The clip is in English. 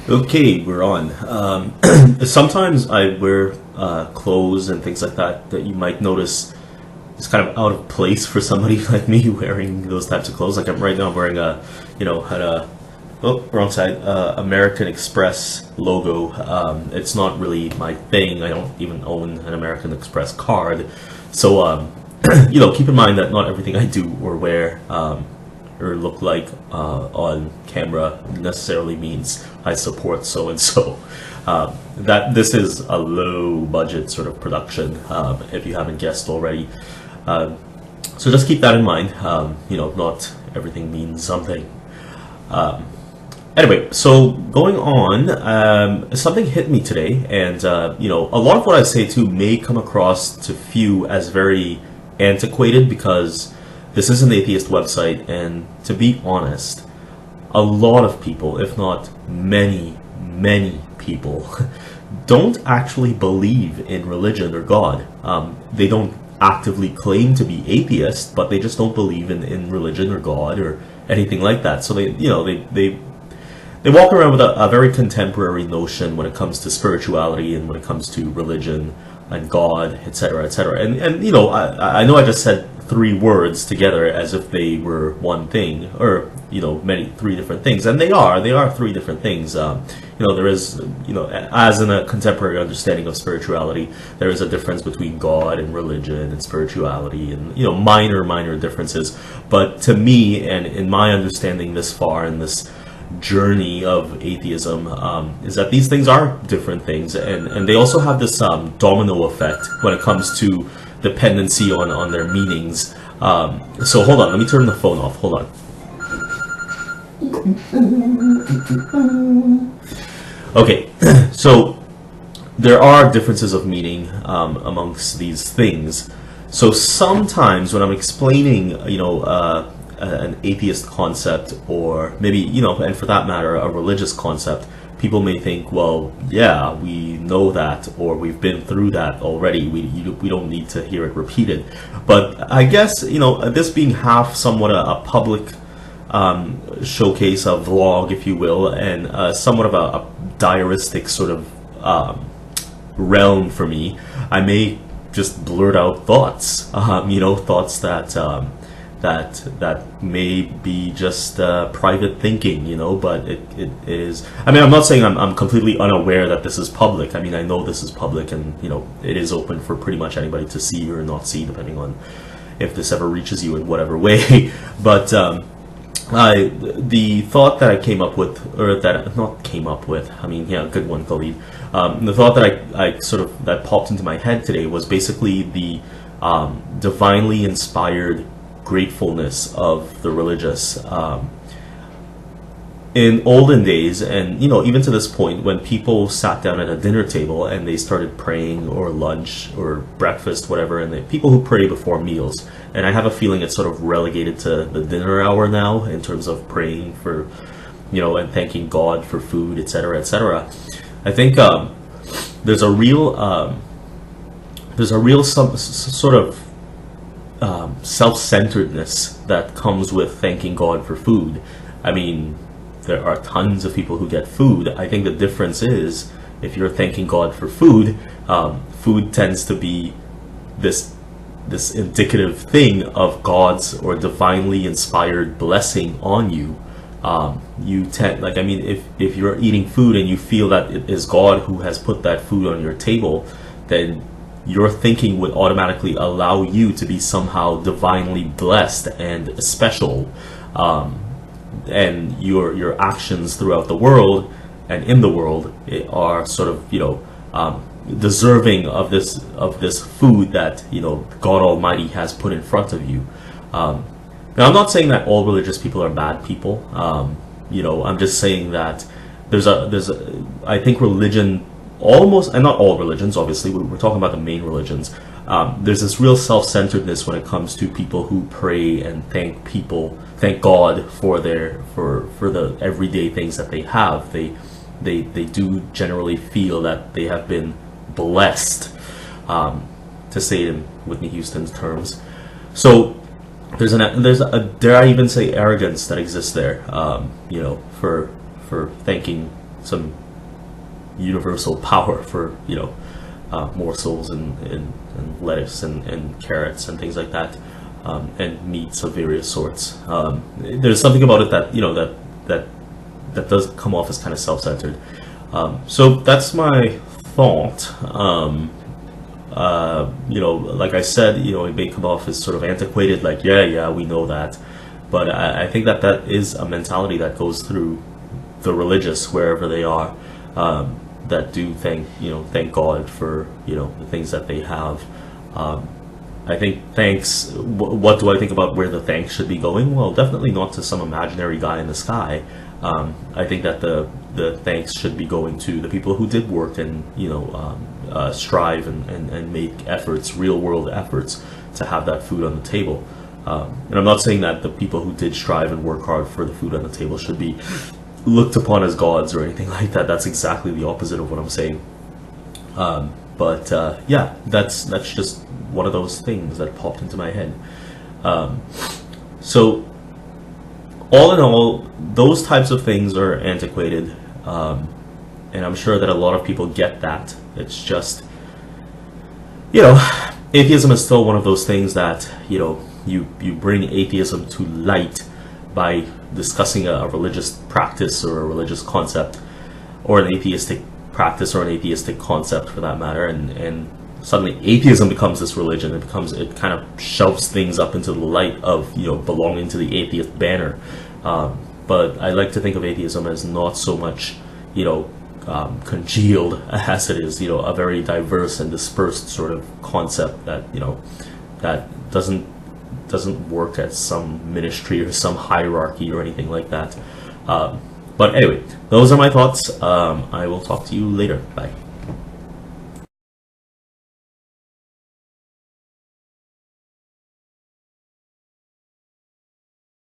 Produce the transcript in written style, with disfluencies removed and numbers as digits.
Okay, we're on. Sometimes I wear clothes and things like that you might notice is kind of out of place for somebody like me wearing those types of clothes. Like right now, I'm wearing had a wrong side, American Express logo. It's not really my thing. I don't even own an American Express card, so keep in mind that not everything I do or wear or look like on camera necessarily means I support so and so. That this is a low budget sort of production, if you haven't guessed already. So just keep that in mind. Not everything means something. Anyway, so going on, something hit me today, and a lot of what I say too may come across to few as very antiquated because this is an atheist website, and to be honest, a lot of people, if not many, many people, don't actually believe in religion or God. They don't actively claim to be atheist, but they just don't believe in religion or God or anything like that. So they walk around with a very contemporary notion when it comes to spirituality and when it comes to religion and God, etc., etc. And I know I just said three words together as if they were one thing, or three different things, and they are three different things. There is, as in a contemporary understanding of spirituality, there is a difference between God and religion and spirituality, and minor differences. But to me, and in my understanding this far in this journey of atheism, is that these things are different things, and they also have this domino effect when it comes to dependency on their meanings. So hold on, let me turn the phone off. Hold on. Okay, so there are differences of meaning amongst these things. So sometimes when I'm explaining, an atheist concept, or maybe, and for that matter, a religious concept, people may think, well, yeah, we know that, or we've been through that already. We don't need to hear it repeated. But I guess, this being half somewhat a public showcase, a vlog, if you will, and somewhat of a diaristic sort of realm for me, I may just blurt out thoughts, thoughts that may be just private thinking, but it is. I mean, I'm not saying I'm completely unaware that this is public. I mean, I know this is public, and it is open for pretty much anybody to see or not see, depending on if this ever reaches you in whatever way. But the thought that I came up with, or that not came up with, I mean, yeah, good one, Khalid. The thought that I sort of that popped into my head today was basically the divinely inspired gratefulness of the religious. In olden days, and even to this point, when people sat down at a dinner table and they started praying, or lunch or breakfast, whatever, and the people who pray before meals, and I have a feeling it's sort of relegated to the dinner hour now in terms of praying for, and thanking God for food, etc., etc. I think there's a real sort of self-centeredness that comes with thanking God for food. I mean, there are tons of people who get food. I think the difference is, if you're thanking God for food, food tends to be this indicative thing of God's or divinely inspired blessing on you. You tend, like, I mean, if you're eating food and you feel that it is God who has put that food on your table, then your thinking would automatically allow you to be somehow divinely blessed and special, and your actions throughout the world and in the world are sort of deserving of this food that God Almighty has put in front of you. Now, I'm not saying that all religious people are bad people. I'm just saying that there's I think religion, almost, and not all religions, obviously, we're talking about the main religions. There's this real self-centeredness when it comes to people who pray and thank God for the everyday things that they have. They do generally feel that they have been blessed, to say it in Whitney Houston's terms. So there's a dare I even say arrogance that exists there, for thanking some universal power for, morsels and lettuce and carrots and things like that, and meats of various sorts. There's something about it that that does come off as kind of self-centered. So that's my thought. Like I said, it may come off as sort of antiquated, like, yeah, we know that. But I think that is a mentality that goes through the religious, wherever they are, that do thank God for, the things that they have. I think thanks, what do I think about where the thanks should be going? Well, definitely not to some imaginary guy in the sky. I think that the thanks should be going to the people who did work and, strive and make efforts, real world efforts, to have that food on the table. And I'm not saying that the people who did strive and work hard for the food on the table should be looked upon as gods or anything like that. That's exactly the opposite of what I'm saying. Yeah, that's just one of those things that popped into my head. So, all in all, those types of things are antiquated, and I'm sure that a lot of people get that. It's just, atheism is still one of those things that, you bring atheism to light by discussing a religious practice or a religious concept, or an atheistic practice or an atheistic concept for that matter, and suddenly atheism becomes this religion. It kind of shoves things up into the light of belonging to the atheist banner. But I like to think of atheism as not so much congealed as it is a very diverse and dispersed sort of concept that that doesn't work as some ministry or some hierarchy or anything like that. But anyway, those are my thoughts. I will talk to you later. Bye.